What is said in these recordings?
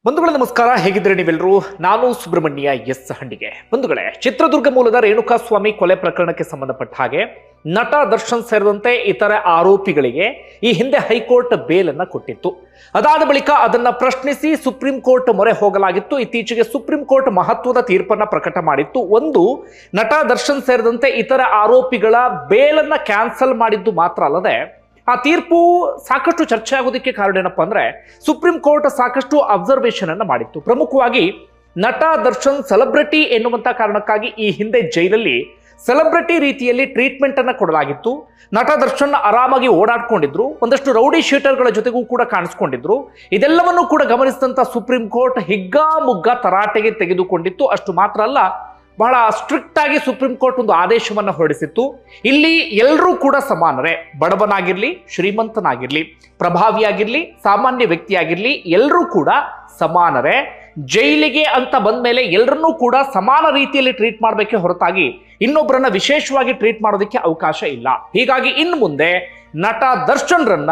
ಬಂಧುಗಳೇ ನಮಸ್ಕಾರ, ಹೇಗಿದ್ರೆ ನೀವೆಲ್ಲರೂ? ನಾನು ಸುಬ್ರಹ್ಮಣ್ಯ ಎಸ್ ಹಂಡಿಗೆ. ಬಂಧುಗಳೇ, ಚಿತ್ರದುರ್ಗ ಮೂಲದ ರೇಣುಕಾಸ್ವಾಮಿ ಕೊಲೆ ಪ್ರಕರಣಕ್ಕೆ ಸಂಬಂಧಪಟ್ಟ ಹಾಗೆ ನಟ ದರ್ಶನ್ ಸೇರಿದಂತೆ ಇತರೆ ಆರೋಪಿಗಳಿಗೆ ಈ ಹಿಂದೆ ಹೈಕೋರ್ಟ್ ಬೇಲನ್ನು ಕೊಟ್ಟಿತ್ತು. ಅದಾದ ಬಳಿಕ ಅದನ್ನ ಪ್ರಶ್ನಿಸಿ ಸುಪ್ರೀಂ ಕೋರ್ಟ್ ಮೊರೆ ಹೋಗಲಾಗಿತ್ತು. ಇತ್ತೀಚೆಗೆ ಸುಪ್ರೀಂ ಕೋರ್ಟ್ ಮಹತ್ವದ ತೀರ್ಪನ್ನ ಪ್ರಕಟ ಮಾಡಿತ್ತು. ಒಂದು, ನಟ ದರ್ಶನ್ ಸೇರಿದಂತೆ ಇತರೆ ಆರೋಪಿಗಳ ಬೇಲನ್ನ ಕ್ಯಾನ್ಸಲ್ ಮಾಡಿದ್ದು ಮಾತ್ರ ಅಲ್ಲದೆ ಆ ತೀರ್ಪು ಸಾಕಷ್ಟು ಚರ್ಚೆ ಆಗೋದಕ್ಕೆ ಕಾರಣ ಏನಪ್ಪಾ ಅಂದ್ರೆ, ಸುಪ್ರೀಂ ಕೋರ್ಟ್ ಸಾಕಷ್ಟು ಅಬ್ಸರ್ವೇಷನ್ ಅನ್ನ ಮಾಡಿತ್ತು. ಪ್ರಮುಖವಾಗಿ ನಟ ದರ್ಶನ್ ಸೆಲೆಬ್ರಿಟಿ ಎನ್ನುವಂತ ಕಾರಣಕ್ಕಾಗಿ ಈ ಹಿಂದೆ ಜೈಲಲ್ಲಿ ಸೆಲೆಬ್ರಿಟಿ ರೀತಿಯಲ್ಲಿ ಟ್ರೀಟ್ಮೆಂಟ್ ಅನ್ನ ಕೊಡಲಾಗಿತ್ತು. ನಟ ದರ್ಶನ್ ಆರಾಮಾಗಿ ಓಡಾಡ್ಕೊಂಡಿದ್ರು, ಒಂದಷ್ಟು ರೌಡಿ ಶೀಟರ್ಗಳ ಜೊತೆಗೂ ಕೂಡ ಕಾಣಿಸ್ಕೊಂಡಿದ್ರು. ಇದೆಲ್ಲವನ್ನೂ ಕೂಡ ಗಮನಿಸಿದಂತ ಸುಪ್ರೀಂ ಕೋರ್ಟ್ ಹಿಗ್ಗಾಮುಗ್ಗಾ ತರಾಟೆಗೆ ತೆಗೆದುಕೊಂಡಿತ್ತು. ಅಷ್ಟು ಮಾತ್ರ ಅಲ್ಲ, ಬಹಳ ಸ್ಟ್ರಿಕ್ಟ್ ಆಗಿ ಸುಪ್ರೀಂ ಕೋರ್ಟ್ ಒಂದು ಆದೇಶವನ್ನು ಹೊರಡಿಸಿತ್ತು. ಇಲ್ಲಿ ಎಲ್ಲರೂ ಕೂಡ ಸಮಾನರೇ, ಬಡವನಾಗಿರ್ಲಿ, ಶ್ರೀಮಂತನಾಗಿರ್ಲಿ, ಪ್ರಭಾವಿಯಾಗಿರ್ಲಿ, ಸಾಮಾನ್ಯ ವ್ಯಕ್ತಿಯಾಗಿರ್ಲಿ, ಎಲ್ಲರೂ ಕೂಡ ಸಮಾನರೇ. ಜೈಲಿಗೆ ಅಂತ ಬಂದ ಮೇಲೆ ಎಲ್ಲರನ್ನೂ ಕೂಡ ಸಮಾನ ರೀತಿಯಲ್ಲಿ ಟ್ರೀಟ್ ಮಾಡಬೇಕೆ ಹೊರತಾಗಿ ಇನ್ನೊಬ್ಬರನ್ನ ವಿಶೇಷವಾಗಿ ಟ್ರೀಟ್ ಮಾಡೋದಕ್ಕೆ ಅವಕಾಶ ಇಲ್ಲ. ಹೀಗಾಗಿ ಇನ್ನು ಮುಂದೆ ನಟ ದರ್ಶನ್ರನ್ನ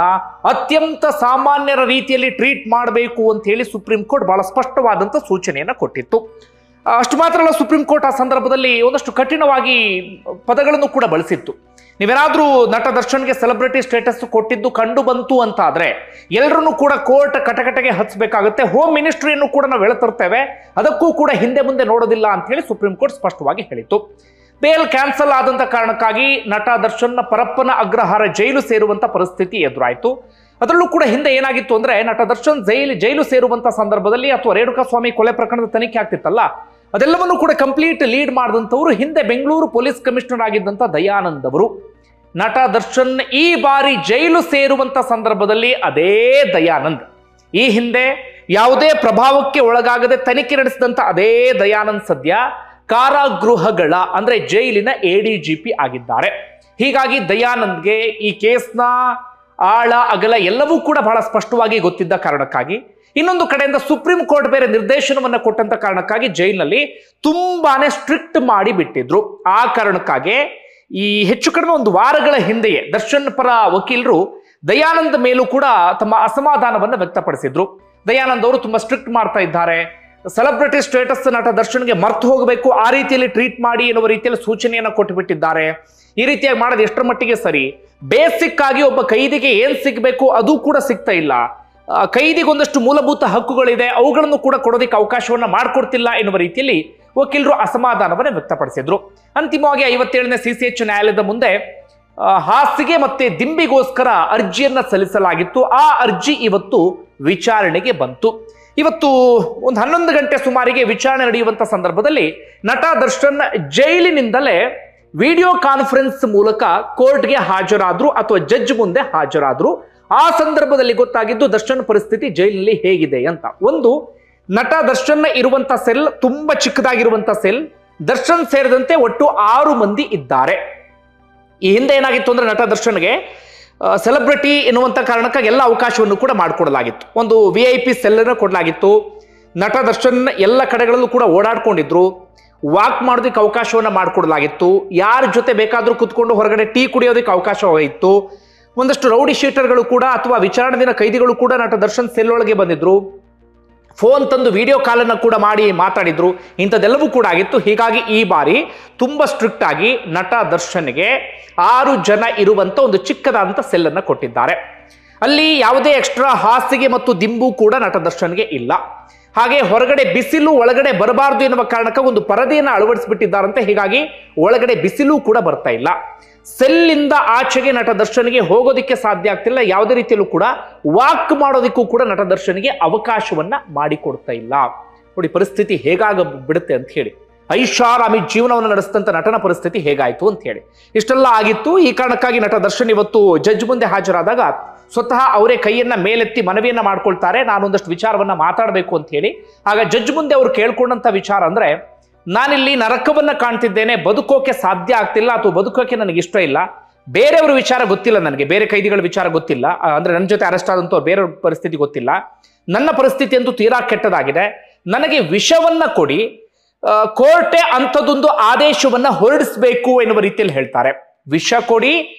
ಅತ್ಯಂತ ಸಾಮಾನ್ಯರ ರೀತಿಯಲ್ಲಿ ಟ್ರೀಟ್ ಮಾಡಬೇಕು ಅಂತ ಹೇಳಿ ಸುಪ್ರೀಂ ಕೋರ್ಟ್ ಬಹಳ ಸ್ಪಷ್ಟವಾದಂತ ಸೂಚನೆಯನ್ನ ಕೊಟ್ಟಿತ್ತು. ಅಷ್ಟು ಮಾತ್ರ ಅಲ್ಲ, ಸುಪ್ರೀಂ ಕೋರ್ಟ್ ಆ ಸಂದರ್ಭದಲ್ಲಿ ಒಂದಷ್ಟು ಕಠಿಣವಾಗಿ ಪದಗಳನ್ನು ಕೂಡ ಬಳಸಿತ್ತು. ನೀವೇನಾದ್ರೂ ನಟ ದರ್ಶನ್ಗೆ ಸೆಲೆಬ್ರಿಟಿ ಸ್ಟೇಟಸ್ ಕೊಟ್ಟಿದ್ದು ಕಂಡು ಬಂತು ಅಂತ ಆದ್ರೆ ಎಲ್ಲರನ್ನೂ ಕೂಡ ಕೋರ್ಟ್ ಕಟಕಟೆಗೆ ಹಚ್ಚಬೇಕಾಗುತ್ತೆ. ಹೋಮ್ ಮಿನಿಸ್ಟ್ರಿಯನ್ನು ಕೂಡ ನಾವು ಹೇಳ್ತಿರ್ತೇವೆ, ಅದಕ್ಕೂ ಕೂಡ ಹಿಂದೆ ಮುಂದೆ ನೋಡೋದಿಲ್ಲ ಅಂತ ಹೇಳಿ ಸುಪ್ರೀಂ ಕೋರ್ಟ್ ಸ್ಪಷ್ಟವಾಗಿ ಹೇಳಿತ್ತು. ಬೇಲ್ ಕ್ಯಾನ್ಸಲ್ ಆದಂತ ಕಾರಣಕ್ಕಾಗಿ ನಟ ದರ್ಶನ್ನ ಪರಪ್ಪನ ಅಗ್ರಹಾರ ಜೈಲು ಸೇರುವಂತ ಪರಿಸ್ಥಿತಿ ಎದುರಾಯಿತು. ಅದರಲ್ಲೂ ಕೂಡ ಹಿಂದೆ ಏನಾಗಿತ್ತು ಅಂದ್ರೆ, ನಟ ದರ್ಶನ್ ಜೈಲು ಸೇರುವಂತ ಸಂದರ್ಭದಲ್ಲಿ ಅಥವಾ ರೇಣುಕಾಸ್ವಾಮಿ ಕೊಲೆ ಪ್ರಕರಣದ ತನಿಖೆ ಆಗ್ತಿತ್ತಲ್ಲ, ಅದೆಲ್ಲವನ್ನೂ ಕೂಡ ಕಂಪ್ಲೀಟ್ ಲೀಡ್ ಮಾಡಿದಂಥವ್ರು ಹಿಂದೆ ಬೆಂಗಳೂರು ಪೊಲೀಸ್ ಕಮಿಷನರ್ ಆಗಿದ್ದಂಥ ದಯಾನಂದ್ ಅವರು. ನಟ ದರ್ಶನ್ ಈ ಬಾರಿ ಜೈಲು ಸೇರುವಂತ ಸಂದರ್ಭದಲ್ಲಿ ಅದೇ ದಯಾನಂದ್, ಈ ಹಿಂದೆ ಯಾವುದೇ ಪ್ರಭಾವಕ್ಕೆ ಒಳಗಾಗದೆ ತನಿಖೆ ನಡೆಸಿದಂತ ಅದೇ ದಯಾನಂದ್ ಸದ್ಯ ಕಾರಾಗೃಹಗಳ ಅಂದ್ರೆ ಜೈಲಿನ ADGP ಆಗಿದ್ದಾರೆ. ಹೀಗಾಗಿ ದಯಾನಂದ್ಗೆ ಈ ಕೇಸ್ನ ಆಳ ಅಗಲ ಎಲ್ಲವೂ ಕೂಡ ಬಹಳ ಸ್ಪಷ್ಟವಾಗಿ ಗೊತ್ತಿದ್ದ ಕಾರಣಕ್ಕಾಗಿ, ಇನ್ನೊಂದು ಕಡೆಯಿಂದ ಸುಪ್ರೀಂ ಕೋರ್ಟ್ ಬೇರೆ ನಿರ್ದೇಶನವನ್ನ ಕೊಟ್ಟಂತ ಕಾರಣಕ್ಕಾಗಿ ಜೈಲಿನಲ್ಲಿ ತುಂಬಾನೇ ಸ್ಟ್ರಿಕ್ಟ್ ಮಾಡಿ ಬಿಟ್ಟಿದ್ರು. ಆ ಕಾರಣಕ್ಕಾಗಿ ಈ ಹೆಚ್ಚು ಕಡಿಮೆ ಒಂದು ವಾರಗಳ ಹಿಂದೆಯೇ ದರ್ಶನ್ ಪರ ವಕೀಲರು ದಯಾನಂದ್ ಮೇಲೂ ಕೂಡ ತಮ್ಮ ಅಸಮಾಧಾನವನ್ನ ವ್ಯಕ್ತಪಡಿಸಿದ್ರು. ದಯಾನಂದ್ ಅವರು ತುಂಬಾ ಸ್ಟ್ರಿಕ್ಟ್ ಮಾಡ್ತಾ ಇದ್ದಾರೆ, ಸೆಲೆಬ್ರಿಟಿ ಸ್ಟೇಟಸ್ ನಟ ದರ್ಶನ್ಗೆ ಮರ್ತು ಹೋಗಬೇಕು, ಆ ರೀತಿಯಲ್ಲಿ ಟ್ರೀಟ್ ಮಾಡಿ ಎನ್ನುವ ರೀತಿಯಲ್ಲಿ ಸೂಚನೆಯನ್ನ ಕೊಟ್ಟುಬಿಟ್ಟಿದ್ದಾರೆ. ಈ ರೀತಿಯಾಗಿ ಮಾಡೋದು ಎಷ್ಟರ ಮಟ್ಟಿಗೆ ಸರಿ? ಬೇಸಿಕ್ ಆಗಿ ಒಬ್ಬ ಕೈದಿಗೆ ಏನ್ ಸಿಗಬೇಕು ಅದು ಕೂಡ ಸಿಗ್ತಾ ಇಲ್ಲ. ಕೈದಿಗೆ ಒಂದಷ್ಟು ಮೂಲಭೂತ ಹಕ್ಕುಗಳಿದೆ, ಅವುಗಳನ್ನು ಕೂಡ ಕೊಡೋದಕ್ಕೆ ಅವಕಾಶವನ್ನ ಮಾಡಿಕೊಡ್ತಿಲ್ಲ ಎನ್ನುವ ರೀತಿಯಲ್ಲಿ ವಕೀಲರು ಅಸಮಾಧಾನವನ್ನ ವ್ಯಕ್ತಪಡಿಸಿದ್ರು. ಅಂತಿಮವಾಗಿ 57ನೇ CCH ನ್ಯಾಯಾಲಯದ ಮುಂದೆ ಹಾಸಿಗೆ ಮತ್ತೆ ದಿಂಬಿಗೋಸ್ಕರ ಅರ್ಜಿಯನ್ನ ಸಲ್ಲಿಸಲಾಗಿತ್ತು. ಆ ಅರ್ಜಿ ಇವತ್ತು ವಿಚಾರಣೆಗೆ ಬಂತು. ಇವತ್ತು ಒಂದು 11 ಗಂಟೆ ಸುಮಾರಿಗೆ ವಿಚಾರಣೆ ನಡೆಯುವಂತ ಸಂದರ್ಭದಲ್ಲಿ ನಟ ದರ್ಶನ್ ಜೈಲಿನಿಂದಲೇ ವಿಡಿಯೋ ಕಾನ್ಫರೆನ್ಸ್ ಮೂಲಕ ಕೋರ್ಟ್ಗೆ ಹಾಜರಾದ್ರು ಅಥವಾ ಜಡ್ಜ್ ಮುಂದೆ ಹಾಜರಾದ್ರು. ಆ ಸಂದರ್ಭದಲ್ಲಿ ಗೊತ್ತಾಗಿದ್ದು ದರ್ಶನ್ ಪರಿಸ್ಥಿತಿ ಜೈಲಿನಲ್ಲಿ ಹೇಗಿದೆ ಅಂತ. ಒಂದು, ನಟ ದರ್ಶನ್ ಇರುವಂತ ಸೆಲ್ ತುಂಬಾ ಚಿಕ್ಕದಾಗಿರುವಂತ ಸೆಲ್. ದರ್ಶನ್ ಸೇರಿದಂತೆ ಒಟ್ಟು 6 ಮಂದಿ ಇದ್ದಾರೆ. ಈ ಹಿಂದೆ ಏನಾಗಿತ್ತು ಅಂದ್ರೆ, ನಟ ದರ್ಶನ್ಗೆ ಸೆಲೆಬ್ರಿಟಿ ಎನ್ನುವಂತ ಕಾರಣಕ್ಕಾಗಿ ಎಲ್ಲ ಅವಕಾಶವನ್ನು ಕೂಡ ಮಾಡಿಕೊಡಲಾಗಿತ್ತು. ಒಂದು VIP ಸೆಲ್ ಅನ್ನು ಕೊಡಲಾಗಿತ್ತು. ನಟ ದರ್ಶನ್ ಎಲ್ಲ ಕಡೆಗಳಲ್ಲೂ ಕೂಡ ಓಡಾಡ್ಕೊಂಡಿದ್ರು. ವಾಕ್ ಮಾಡೋದಕ್ಕೆ ಅವಕಾಶವನ್ನ ಮಾಡಿಕೊಡಲಾಗಿತ್ತು. ಯಾರ ಜೊತೆ ಬೇಕಾದ್ರೂ ಕುತ್ಕೊಂಡು ಹೊರಗಡೆ ಟೀ ಕುಡಿಯೋದಕ್ಕೆ ಅವಕಾಶವಾಗಿತ್ತು. ಒಂದಷ್ಟು ರೌಡಿ ಶೀಟರ್ಗಳು ಕೂಡ ಅಥವಾ ವಿಚಾರಣೆ ದಿನ ಕೈದಿಗಳು ಕೂಡ ನಟ ದರ್ಶನ್ ಸೆಲ್ ಒಳಗೆ ಬಂದಿದ್ರು. ಫೋನ್ ತಂದು ವಿಡಿಯೋ ಕಾಲನ್ನ ಕೂಡ ಮಾಡಿ ಮಾತಾಡಿದ್ರು. ಇಂಥದ್ದೆಲ್ಲವೂ ಕೂಡ ಆಗಿತ್ತು. ಹೀಗಾಗಿ ಈ ಬಾರಿ ತುಂಬಾ ಸ್ಟ್ರಿಕ್ಟ್ ಆಗಿ ನಟ ದರ್ಶನ್ಗೆ 6 ಜನ ಇರುವಂತ ಒಂದು ಚಿಕ್ಕದಾದಂತ ಸೆಲ್ ಅನ್ನ ಕೊಟ್ಟಿದ್ದಾರೆ. ಅಲ್ಲಿ ಯಾವುದೇ ಎಕ್ಸ್ಟ್ರಾ ಹಾಸಿಗೆ ಮತ್ತು ದಿಂಬು ಕೂಡ ನಟ ದರ್ಶನ್ಗೆ ಇಲ್ಲ. ಹಾಗೆ ಹೊರಗಡೆ ಬಿಸಿಲು ಒಳಗಡೆ ಬರಬಾರದು ಎನ್ನುವ ಕಾರಣಕ್ಕೆ ಒಂದು ಪರದೆಯನ್ನು ಅಳವಡಿಸಿಬಿಟ್ಟಿದ್ದಾರಂತೆ. ಹೀಗಾಗಿ ಒಳಗಡೆ ಬಿಸಿಲು ಕೂಡ ಬರ್ತಾ ಇಲ್ಲ. ಸೆಲ್ಲಿಂದ ಆಚೆಗೆ ನಟ ದರ್ಶನ್ಗೆ ಹೋಗೋದಿಕ್ಕೆ ಸಾಧ್ಯ ಆಗ್ತಿಲ್ಲ. ಯಾವುದೇ ರೀತಿಯಲ್ಲೂ ಕೂಡ ವಾಕ್ ಮಾಡೋದಕ್ಕೂ ಕೂಡ ನಟ ದರ್ಶನ್ಗೆ ಅವಕಾಶವನ್ನ ಮಾಡಿಕೊಡ್ತಾ ಇಲ್ಲ. ನೋಡಿ ಪರಿಸ್ಥಿತಿ ಹೇಗಾಗ ಬಿಡುತ್ತೆ ಅಂತ ಹೇಳಿ. ಐಷಾರಾಮಿ ಜೀವನವನ್ನು ನಡೆಸಿದಂತ ನಟನ ಪರಿಸ್ಥಿತಿ ಹೇಗಾಯ್ತು ಅಂತ ಹೇಳಿ. ಇಷ್ಟೆಲ್ಲ ಆಗಿತ್ತು. ಈ ಕಾರಣಕ್ಕಾಗಿ ನಟ ದರ್ಶನ್ ಇವತ್ತು ಜಡ್ಜ್ ಮುಂದೆ ಹಾಜರಾದಾಗ ಸ್ವತಃ ಅವರೇ ಕೈಯನ್ನ ಮೇಲೆತ್ತಿ ಮನವಿಯನ್ನ ಮಾಡ್ಕೊಳ್ತಾರೆ, ನಾನೊಂದಷ್ಟು ವಿಚಾರವನ್ನ ಮಾತಾಡಬೇಕು ಅಂತ ಹೇಳಿ. ಆಗ ಜಡ್ಜ್ ಮುಂದೆ ಅವರು ಕೇಳ್ಕೊಂಡಂತ ವಿಚಾರ ಅಂದ್ರೆ, ನಾನಿಲ್ಲಿ ನರಕವನ್ನ ಕಾಣ್ತಿದ್ದೇನೆ, ಬದುಕೋಕೆ ಸಾಧ್ಯ ಆಗ್ತಿಲ್ಲ ಅಥವಾ ಬದುಕೋಕೆ ನನಗೆ ಇಷ್ಟ ಇಲ್ಲ. ಬೇರೆಯವ್ರ ವಿಚಾರ ಗೊತ್ತಿಲ್ಲ ನನಗೆ, ಬೇರೆ ಕೈದಿಗಳ ವಿಚಾರ ಗೊತ್ತಿಲ್ಲ, ಅಂದ್ರೆ ನನ್ನ ಜೊತೆ ಅರೆಸ್ಟ್ ಆದಂತವ್ರು ಬೇರೆಯವ್ರ ಪರಿಸ್ಥಿತಿ ಗೊತ್ತಿಲ್ಲ. ನನ್ನ ಪರಿಸ್ಥಿತಿ ಅಂತೂ ತೀರಾ ಕೆಟ್ಟದಾಗಿದೆ. ನನಗೆ ವಿಷವನ್ನ ಕೊಡಿ, ಕೋರ್ಟೆ ಅಂಥದ್ದೊಂದು ಆದೇಶವನ್ನ ಹೊರಡಿಸಬೇಕು ಎನ್ನುವ ರೀತಿಯಲ್ಲಿ ಹೇಳ್ತಾರೆ. ವಿಷ ಕೊಡಿ,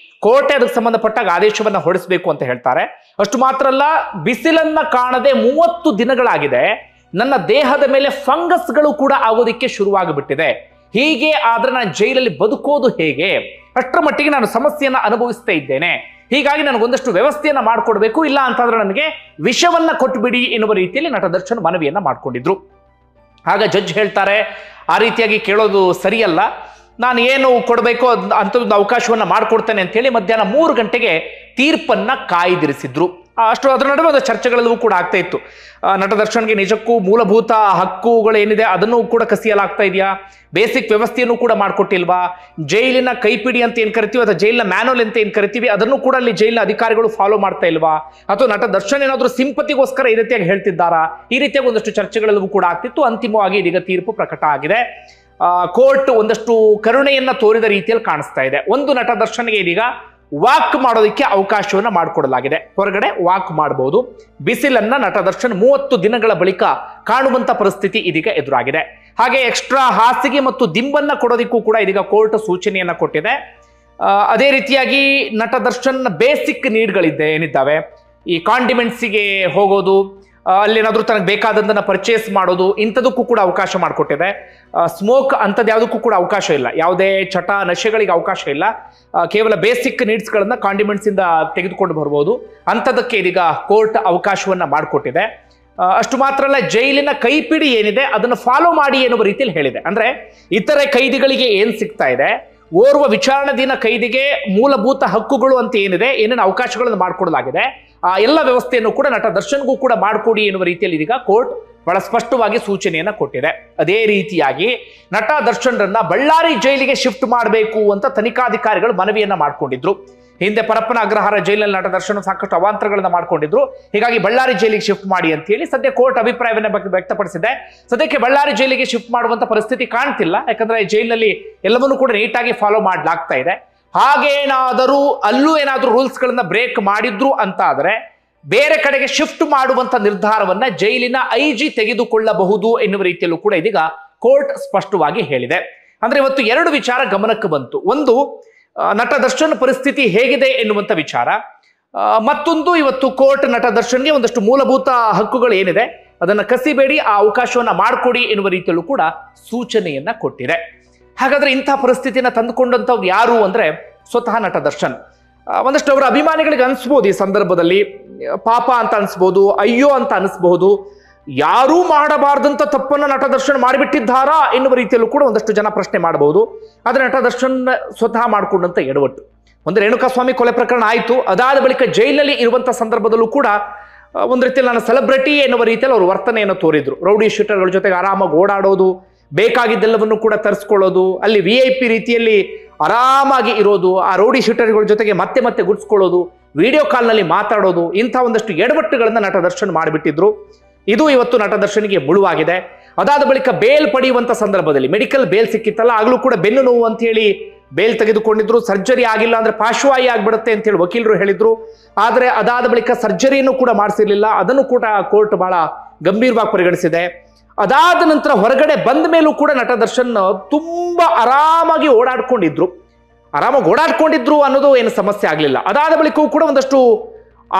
ಕೋರ್ಟೆ ಅದಕ್ಕೆ ಸಂಬಂಧಪಟ್ಟಾಗ ಆದೇಶವನ್ನ ಹೊರಡಿಸಬೇಕು ಅಂತ ಹೇಳ್ತಾರೆ. ಅಷ್ಟು ಮಾತ್ರ ಅಲ್ಲ, ಬಿಸಿಲನ್ನ ಕಾಣದೆ 30 ದಿನಗಳಾಗಿದೆ. ನನ್ನ ದೇಹದ ಮೇಲೆ ಫಂಗಸ್ಗಳು ಕೂಡ ಆಗೋದಿಕ್ಕೆ ಶುರುವಾಗಿಬಿಟ್ಟಿದೆ. ಹೀಗೆ ಆದ್ರೆ ನಾನು ಜೈಲಲ್ಲಿ ಬದುಕೋದು ಹೇಗೆ? ಅಷ್ಟರ ಮಟ್ಟಿಗೆ ನಾನು ಸಮಸ್ಯೆಯನ್ನ ಅನುಭವಿಸ್ತಾ ಇದ್ದೇನೆ. ಹೀಗಾಗಿ ನನಗೊಂದಷ್ಟು ವ್ಯವಸ್ಥೆಯನ್ನ ಮಾಡಿಕೊಡ್ಬೇಕು, ಇಲ್ಲ ಅಂತಂದ್ರೆ ನನಗೆ ವಿಷವನ್ನ ಕೊಟ್ಟುಬಿಡಿ ಎನ್ನುವ ರೀತಿಯಲ್ಲಿ ನಟ ದರ್ಶನ್ ಮನವಿಯನ್ನ ಮಾಡ್ಕೊಂಡಿದ್ರು. ಆಗ ಜಡ್ಜ್ ಹೇಳ್ತಾರೆ, ಆ ರೀತಿಯಾಗಿ ಕೇಳೋದು ಸರಿಯಲ್ಲ, ನಾನು ಏನು ಕೊಡಬೇಕು ಅಂಥದ್ದು ಅವಕಾಶವನ್ನ ಮಾಡಿಕೊಡ್ತೇನೆ ಅಂತ ಹೇಳಿ ಮಧ್ಯಾಹ್ನ 3 ಗಂಟೆಗೆ ತೀರ್ಪನ್ನ ಕಾಯ್ದಿರಿಸಿದ್ರು. ಅಷ್ಟು ಅದರ ನಡುವೆ ಒಂದು ಚರ್ಚೆಗಳೆಲ್ಲವೂ ಕೂಡ ಆಗ್ತಾ ಇತ್ತು. ನಟ ದರ್ಶನ್ಗೆ ನಿಜಕ್ಕೂ ಮೂಲಭೂತ ಹಕ್ಕುಗಳು ಏನಿದೆ ಅದನ್ನು ಕೂಡ ಕಸಿಯಲಾಗ್ತಾ ಇದೆಯಾ? ಬೇಸಿಕ್ ವ್ಯವಸ್ಥೆಯನ್ನು ಕೂಡ ಮಾಡಿಕೊಟ್ಟಿಲ್ವಾ? ಜೈಲಿನ ಕೈಪಿಡಿ ಅಂತ ಏನ್ ಕರಿತೀವಿ ಅಥವಾ ಜೈಲಿನ ಮ್ಯಾನುವಲ್ ಅಂತ ಏನ್ ಕರಿತೀವಿ ಅದನ್ನು ಕೂಡ ಅಲ್ಲಿ ಜೈಲಿನ ಅಧಿಕಾರಿಗಳು ಫಾಲೋ ಮಾಡ್ತಾ ಇಲ್ವಾ? ಅಥವಾ ನಟ ದರ್ಶನ್ ಏನಾದರೂ ಸಿಂಪತಿಗೋಸ್ಕರ ಈ ರೀತಿಯಾಗಿ ಹೇಳ್ತಿದ್ದಾರಾ? ಈ ರೀತಿಯಾಗಿ ಒಂದಷ್ಟು ಚರ್ಚೆಗಳೆಲ್ಲವೂ ಕೂಡ ಆಗ್ತಿತ್ತು. ಅಂತಿಮವಾಗಿ ಇದೀಗ ತೀರ್ಪು ಪ್ರಕಟ ಆಗಿದೆ. ಕೋರ್ಟ್ ಒಂದಷ್ಟು ಕರುಣೆಯನ್ನ ತೋರಿದ ರೀತಿಯಲ್ಲಿ ಕಾಣಿಸ್ತಾ ಇದೆ. ಒಂದು, ನಟ ದರ್ಶನ್ಗೆ ಇದೀಗ ವಾಕ್ ಮಾಡೋದಕ್ಕೆ ಅವಕಾಶವನ್ನ ಮಾಡಿಕೊಡಲಾಗಿದೆ. ಹೊರಗಡೆ ವಾಕ್ ಮಾಡಬಹುದು. ಬಿಸಿಲನ್ನ ನಟ ದರ್ಶನ್ 30 ದಿನಗಳ ಬಳಿಕ ಕಾಣುವಂತ ಪರಿಸ್ಥಿತಿ ಇದೀಗ ಎದುರಾಗಿದೆ. ಹಾಗೆ ಎಕ್ಸ್ಟ್ರಾ ಹಾಸಿಗೆ ಮತ್ತು ದಿಂಬನ್ನ ಕೊಡೋದಕ್ಕೂ ಕೂಡ ಇದೀಗ ಕೋರ್ಟ್ ಸೂಚನೆಯನ್ನ ಕೊಟ್ಟಿದೆ. ಅದೇ ರೀತಿಯಾಗಿ ನಟ ದರ್ಶನ್ ಬೇಸಿಕ್ ನೀಡ್ಗಳಿದ್ದೆ ಏನಿದ್ದಾವೆ, ಈ ಕಾಂಡಿಮೆಂಟ್ಸಿಗೆ ಹೋಗೋದು, ಅಲ್ಲೇನಾದ್ರೂ ತನಗೆ ಬೇಕಾದಂದನ್ನ ಪರ್ಚೇಸ್ ಮಾಡೋದು, ಇಂಥದಕ್ಕೂ ಕೂಡ ಅವಕಾಶ ಮಾಡಿಕೊಟ್ಟಿದೆ. ಸ್ಮೋಕ್ ಅಂಥದ್ದು ಯಾವುದಕ್ಕೂ ಕೂಡ ಅವಕಾಶ ಇಲ್ಲ, ಯಾವುದೇ ಚಟ ನಶೆಗಳಿಗೆ ಅವಕಾಶ ಇಲ್ಲ. ಕೇವಲ ಬೇಸಿಕ್ ನೀಡ್ಸ್ಗಳನ್ನ ಕಾಂಡಿಮೆಂಟ್ಸ್ ಇಂದ ತೆಗೆದುಕೊಂಡು ಬರ್ಬೋದು. ಅಂಥದಕ್ಕೆ ಇದೀಗ ಕೋರ್ಟ್ ಅವಕಾಶವನ್ನ ಮಾಡಿಕೊಟ್ಟಿದೆ. ಅಷ್ಟು ಮಾತ್ರ ಅಲ್ಲ, ಜೈಲಿನ ಕೈಪಿಡಿ ಏನಿದೆ ಅದನ್ನು ಫಾಲೋ ಮಾಡಿ ಎನ್ನುವ ರೀತಿಯಲ್ಲಿ ಹೇಳಿದೆ. ಅಂದ್ರೆ ಇತರೆ ಕೈದಿಗಳಿಗೆ ಏನ್ ಸಿಗ್ತಾ ಇದೆ, ಓರ್ವ ವಿಚಾರಣಾಧೀನ ಕೈದಿಗೆ ಮೂಲಭೂತ ಹಕ್ಕುಗಳು ಅಂತ ಏನಿದೆ, ಏನೇನು ಅವಕಾಶಗಳನ್ನು ಮಾಡಿಕೊಡಲಾಗಿದೆ, ಆ ಎಲ್ಲ ವ್ಯವಸ್ಥೆಯನ್ನು ಕೂಡ ನಟ ದರ್ಶನ್ಗೂ ಕೂಡ ಮಾಡಿಕೊಡಿ ಎನ್ನುವ ರೀತಿಯಲ್ಲಿ ಇದೀಗ ಕೋರ್ಟ್ ಬಹಳ ಸ್ಪಷ್ಟವಾಗಿ ಸೂಚನೆಯನ್ನ ಕೊಟ್ಟಿದೆ. ಅದೇ ರೀತಿಯಾಗಿ ನಟ ದರ್ಶನ್ರನ್ನ ಬಳ್ಳಾರಿ ಜೈಲಿಗೆ ಶಿಫ್ಟ್ ಮಾಡಬೇಕು ಅಂತ ತನಿಖಾಧಿಕಾರಿಗಳು ಮನವಿಯನ್ನ ಮಾಡ್ಕೊಂಡಿದ್ರು. ಹಿಂದೆ ಪರಪ್ಪನ ಅಗ್ರಹಾರ ಜೈಲಿನಲ್ಲಿ ನಟ ದರ್ಶನ್ ಸಾಕಷ್ಟು ಅವಾಂತರಗಳನ್ನ ಮಾಡ್ಕೊಂಡಿದ್ರು. ಹೀಗಾಗಿ ಬಳ್ಳಾರಿ ಜೈಲಿಗೆ ಶಿಫ್ಟ್ ಮಾಡಿ ಅಂತ ಹೇಳಿ ಸದ್ಯ ಕೋರ್ಟ್ ಅಭಿಪ್ರಾಯವನ್ನ ವ್ಯಕ್ತಪಡಿಸಿದೆ. ಸದ್ಯಕ್ಕೆ ಬಳ್ಳಾರಿ ಜೈಲಿಗೆ ಶಿಫ್ಟ್ ಮಾಡುವಂತ ಪರಿಸ್ಥಿತಿ ಕಾಣ್ತಿಲ್ಲ, ಯಾಕಂದ್ರೆ ಜೈಲಿನಲ್ಲಿ ಎಲ್ಲವನ್ನೂ ಕೂಡ ನೀಟಾಗಿ ಫಾಲೋ ಮಾಡ್ಲಾಗ್ತಾ ಇದೆ. ಹಾಗೇನಾದರೂ ಅಲ್ಲೂ ಏನಾದರೂ ರೂಲ್ಸ್ ಗಳನ್ನ ಬ್ರೇಕ್ ಮಾಡಿದ್ರು ಅಂತ ಆದ್ರೆ ಬೇರೆ ಕಡೆಗೆ ಶಿಫ್ಟ್ ಮಾಡುವಂತ ನಿರ್ಧಾರವನ್ನ ಜೈಲಿನ ಐಜಿ ತೆಗೆದುಕೊಳ್ಳಬಹುದು ಎನ್ನುವ ರೀತಿಯಲ್ಲೂ ಕೂಡ ಇದೀಗ ಕೋರ್ಟ್ ಸ್ಪಷ್ಟವಾಗಿ ಹೇಳಿದೆ. ಅಂದ್ರೆ ಇವತ್ತು 2 ವಿಚಾರ ಗಮನಕ್ಕೆ ಬಂತು. ಒಂದು, ನಟ ದರ್ಶನ್ ಪರಿಸ್ಥಿತಿ ಹೇಗಿದೆ ಎನ್ನುವಂತ ವಿಚಾರ. ಮತ್ತೊಂದು, ಇವತ್ತು ಕೋರ್ಟ್ ನಟ ದರ್ಶನ್ಗೆ ಒಂದಷ್ಟು ಮೂಲಭೂತ ಹಕ್ಕುಗಳು ಏನಿದೆ ಅದನ್ನ ಕಸಿಬೇಡಿ, ಆ ಅವಕಾಶವನ್ನ ಮಾಡಿಕೊಡಿ ಎನ್ನುವ ರೀತಿಯಲ್ಲೂ ಕೂಡ ಸೂಚನೆಯನ್ನ ಕೊಟ್ಟಿದೆ. ಹಾಗಾದ್ರೆ ಇಂತಹ ಪರಿಸ್ಥಿತಿಯನ್ನ ತಂದುಕೊಂಡಂತವ್ರು ಯಾರು ಅಂದ್ರೆ ಸ್ವತಃ ನಟ ದರ್ಶನ್. ಒಂದಷ್ಟು ಅವರ ಅಭಿಮಾನಿಗಳಿಗೆ ಅನಿಸ್ಬೋದು ಈ ಸಂದರ್ಭದಲ್ಲಿ, ಪಾಪ ಅಂತ ಅನಿಸ್ಬೋದು, ಅಯ್ಯೋ ಅಂತ ಅನಿಸ್ಬಹುದು. ಯಾರೂ ಮಾಡಬಾರ್ದಂತ ತಪ್ಪನ್ನ ನಟ ದರ್ಶನ್ ಮಾಡಿಬಿಟ್ಟಿದ್ದಾರಾ ಎನ್ನುವ ರೀತಿಯಲ್ಲೂ ಕೂಡ ಒಂದಷ್ಟು ಜನ ಪ್ರಶ್ನೆ ಮಾಡಬಹುದು. ಆದ್ರೆ ನಟ ದರ್ಶನ್ ಸ್ವತಃ ಮಾಡಿಕೊಂಡಂತ ಎಡವಟ್ಟು. ಒಂದು ರೇಣುಕಾಸ್ವಾಮಿ ಕೊಲೆ ಪ್ರಕರಣ ಆಯಿತು, ಅದಾದ ಬಳಿಕ ಜೈಲಿನಲ್ಲಿ ಇರುವಂತಹ ಸಂದರ್ಭದಲ್ಲೂ ಕೂಡ ಒಂದು ರೀತಿಯಲ್ಲಿ ನಾನು ಸೆಲೆಬ್ರಿಟಿ ಎನ್ನುವ ರೀತಿಯಲ್ಲಿ ಅವರು ವರ್ತನೆಯನ್ನು ತೋರಿದ್ರು. ರೌಡಿ ಶೂಟರ್ಗಳ ಜೊತೆಗೆ ಆರಾಮಾಗಿ ಓಡಾಡೋದು, ಬೇಕಾಗಿದ್ದೆಲ್ಲವನ್ನು ಕೂಡ ತರಿಸ್ಕೊಳ್ಳೋದು, ಅಲ್ಲಿ VIP ರೀತಿಯಲ್ಲಿ ಆರಾಮಾಗಿ ಇರೋದು, ಆ ರೌಡಿ ಶೂಟರ್ಗಳ ಜೊತೆಗೆ ಮತ್ತೆ ಮತ್ತೆ ಗುಡ್ಸ್ಕೊಳ್ಳೋದು, ವಿಡಿಯೋ ಕಾಲ್ನಲ್ಲಿ ಮಾತಾಡೋದು, ಇಂಥ ಒಂದಷ್ಟು ಎಡವಟ್ಟುಗಳನ್ನ ನಟ ದರ್ಶನ್ ಮಾಡಿಬಿಟ್ಟಿದ್ರು. ಇದು ಇವತ್ತು ನಟ ದರ್ಶನ್ಗೆ ಮುಳುವಾಗಿದೆ. ಅದಾದ ಬಳಿಕ ಬೇಲ್ ಪಡೆಯುವಂತ ಸಂದರ್ಭದಲ್ಲಿ ಮೆಡಿಕಲ್ ಬೇಲ್ ಸಿಕ್ಕಿತ್ತಲ್ಲ, ಆಗಲೂ ಕೂಡ ಬೆನ್ನು ನೋವು ಅಂತ ಹೇಳಿ ಬೇಲ್ ತೆಗೆದುಕೊಂಡಿದ್ರು. ಸರ್ಜರಿ ಆಗಿಲ್ಲ ಅಂದ್ರೆ ಪಾರ್ಶ್ವವಾಯು ಆಗ್ಬಿಡುತ್ತೆ ಅಂತ ಹೇಳಿ ವಕೀಲರು ಹೇಳಿದ್ರು. ಆದ್ರೆ ಅದಾದ ಬಳಿಕ ಸರ್ಜರಿಯನ್ನು ಕೂಡ ಮಾಡಿಸಿರ್ಲಿಲ್ಲ, ಅದನ್ನು ಕೂಡ ಕೋರ್ಟ್ ಬಹಳ ಗಂಭೀರವಾಗಿ ಪರಿಗಣಿಸಿದೆ. ಅದಾದ ನಂತರ ಹೊರಗಡೆ ಬಂದ ಮೇಲೂ ಕೂಡ ನಟ ದರ್ಶನ್ ತುಂಬಾ ಆರಾಮಾಗಿ ಓಡಾಡ್ಕೊಂಡಿದ್ರು ಅನ್ನೋದು ಏನು ಸಮಸ್ಯೆ ಆಗಲಿಲ್ಲ. ಅದಾದ ಬಳಿಕವೂ ಕೂಡ ಒಂದಷ್ಟು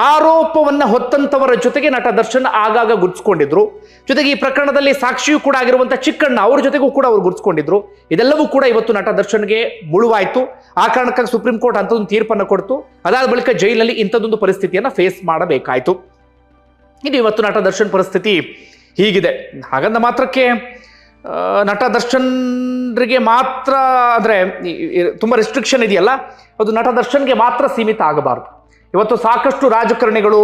ಆರೋಪವನ್ನ ಹೊತ್ತಂತವರ ಜೊತೆಗೆ ನಟ ದರ್ಶನ್ ಆಗಾಗ ಗುರ್ಸ್ಕೊಂಡಿದ್ರು. ಜೊತೆಗೆ ಈ ಪ್ರಕರಣದಲ್ಲಿ ಸಾಕ್ಷಿಯೂ ಕೂಡ ಆಗಿರುವಂತಹ ಚಿಕ್ಕಣ್ಣ ಅವ್ರ ಜೊತೆಗೂ ಕೂಡ ಅವ್ರು ಗುರ್ಸ್ಕೊಂಡಿದ್ರು. ಇದೆಲ್ಲವೂ ಕೂಡ ಇವತ್ತು ನಟ ದರ್ಶನ್ಗೆ ಮುಳುವಾಯ್ತು. ಆ ಕಾರಣಕ್ಕಾಗಿ ಸುಪ್ರೀಂ ಕೋರ್ಟ್ ಅಂತದೊಂದು ತೀರ್ಪನ್ನು ಕೊಡ್ತು. ಅದಾದ ಬಳಿಕ ಜೈಲಿನಲ್ಲಿ ಇಂಥದ್ದೊಂದು ಪರಿಸ್ಥಿತಿಯನ್ನ ಫೇಸ್ ಮಾಡಬೇಕಾಯ್ತು. ಇದು ಇವತ್ತು ನಟ ದರ್ಶನ್ ಪರಿಸ್ಥಿತಿ ಹೀಗಿದೆ. ಹಾಗಂದ ಮಾತ್ರಕ್ಕೆ ನಟ ದರ್ಶನ್ರಿಗೆ ಮಾತ್ರ ಅಂದ್ರೆ ತುಂಬಾ ರೆಸ್ಟ್ರಿಕ್ಷನ್ ಇದೆಯಲ್ಲ, ಅದು ನಟ ದರ್ಶನ್ಗೆ ಮಾತ್ರ ಸೀಮಿತ ಆಗಬಾರದು. ಇವತ್ತು ಸಾಕಷ್ಟು ರಾಜಕಾರಣಿಗಳು,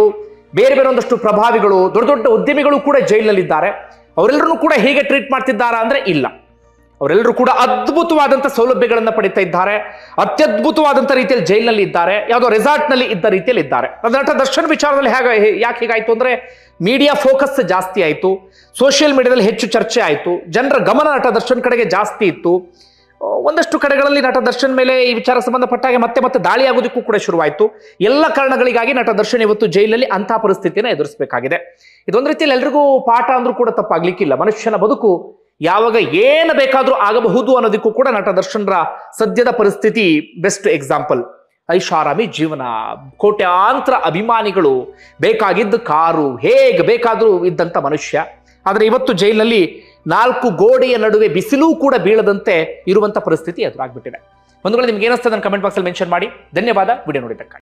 ಬೇರೆ ಬೇರೆ ಒಂದಷ್ಟು ಪ್ರಭಾವಿಗಳು, ದೊಡ್ಡ ದೊಡ್ಡ ಉದ್ಯಮಿಗಳು ಕೂಡ ಜೈಲಿನಲ್ಲಿದ್ದಾರೆ. ಅವರೆಲ್ಲರೂ ಕೂಡ ಹೇಗೆ ಟ್ರೀಟ್ ಮಾಡ್ತಿದ್ದಾರಾ ಅಂದ್ರೆ ಇಲ್ಲ, ಅವರೆಲ್ಲರೂ ಕೂಡ ಅದ್ಭುತವಾದಂಥ ಸೌಲಭ್ಯಗಳನ್ನು ಪಡಿತಾ ಇದ್ದಾರೆ, ಅತ್ಯದ್ಭುತವಾದಂಥ ರೀತಿಯಲ್ಲಿ ಜೈಲಿನಲ್ಲಿ ಇದ್ದಾರೆ, ಯಾವುದೋ ರೆಸಾರ್ಟ್ ನಲ್ಲಿ ಇದ್ದ ರೀತಿಯಲ್ಲಿ ಇದ್ದಾರೆ. ನಟ ದರ್ಶನ್ ವಿಚಾರದಲ್ಲಿ ಯಾಕೆ ಹೀಗಾಯ್ತು ಅಂದ್ರೆ ಮೀಡಿಯಾ ಫೋಕಸ್ ಜಾಸ್ತಿ ಆಯಿತು, ಸೋಷಿಯಲ್ ಮೀಡಿಯಾದಲ್ಲಿ ಹೆಚ್ಚು ಚರ್ಚೆ ಆಯಿತು, ಜನರ ಗಮನ ನಟ ದರ್ಶನ್ ಕಡೆಗೆ ಜಾಸ್ತಿ ಇತ್ತು. ಒಂದಷ್ಟು ಕಡೆಗಳಲ್ಲಿ ನಟ ದರ್ಶನ್ ಮೇಲೆ ಈ ವಿಚಾರ ಸಂಬಂಧಪಟ್ಟಾಗ ಮತ್ತೆ ಮತ್ತೆ ದಾಳಿ ಆಗೋದಕ್ಕೂ ಕೂಡ ಶುರುವಾಯಿತು. ಎಲ್ಲ ಕಾರಣಗಳಿಗಾಗಿ ನಟ ದರ್ಶನ್ ಇವತ್ತು ಜೈಲಿನಲ್ಲಿ ಅಂತಹ ಪರಿಸ್ಥಿತಿಯನ್ನು ಎದುರಿಸಬೇಕಾಗಿದೆ. ಇದೊಂದು ರೀತಿಯಲ್ಲಿ ಎಲ್ರಿಗೂ ಪಾಠ ಅಂದ್ರೂ ಕೂಡ ತಪ್ಪಾಗ್ಲಿಕ್ಕಿಲ್ಲ. ಮನುಷ್ಯನ ಬದುಕು ಯಾವಾಗ ಏನು ಬೇಕಾದ್ರೂ ಆಗಬಹುದು ಅನ್ನೋದಕ್ಕೂ ಕೂಡ ನಟ ದರ್ಶನ್ರ ಸದ್ಯದ ಪರಿಸ್ಥಿತಿ ಬೆಸ್ಟ್ ಎಕ್ಸಾಂಪಲ್. ಐಷಾರಾಮಿ ಜೀವನ, ಕೋಟ್ಯಾಂತರ ಅಭಿಮಾನಿಗಳು, ಬೇಕಾಗಿದ್ದ ಕಾರು, ಹೇಗೆ ಬೇಕಾದ್ರೂ ಇದ್ದಂತ ಮನುಷ್ಯ. ಆದರೆ ಇವತ್ತು ಜೈಲಿನಲ್ಲಿ 4 ಗೋಡೆಯ ನಡುವೆ ಬಿಸಿಲೂ ಕೂಡ ಬೀಳದಂತೆ ಇರುವಂತ ಪರಿಸ್ಥಿತಿ ಎದುರಾಗ್ಬಿಟ್ಟಿದೆ. ಬಂಧುಗಳೇ, ನಿಮ್ಗೆ ಏನಿಸ್ತದೆ ನನ್ನ ಕಮೆಂಟ್ ಬಾಕ್ಸಲ್ಲಿ ಮೆನ್ಷನ್ ಮಾಡಿ. ಧನ್ಯವಾದ ವಿಡಿಯೋ ನೋಡಿದ್ದಕ್ಕಾಗಿ.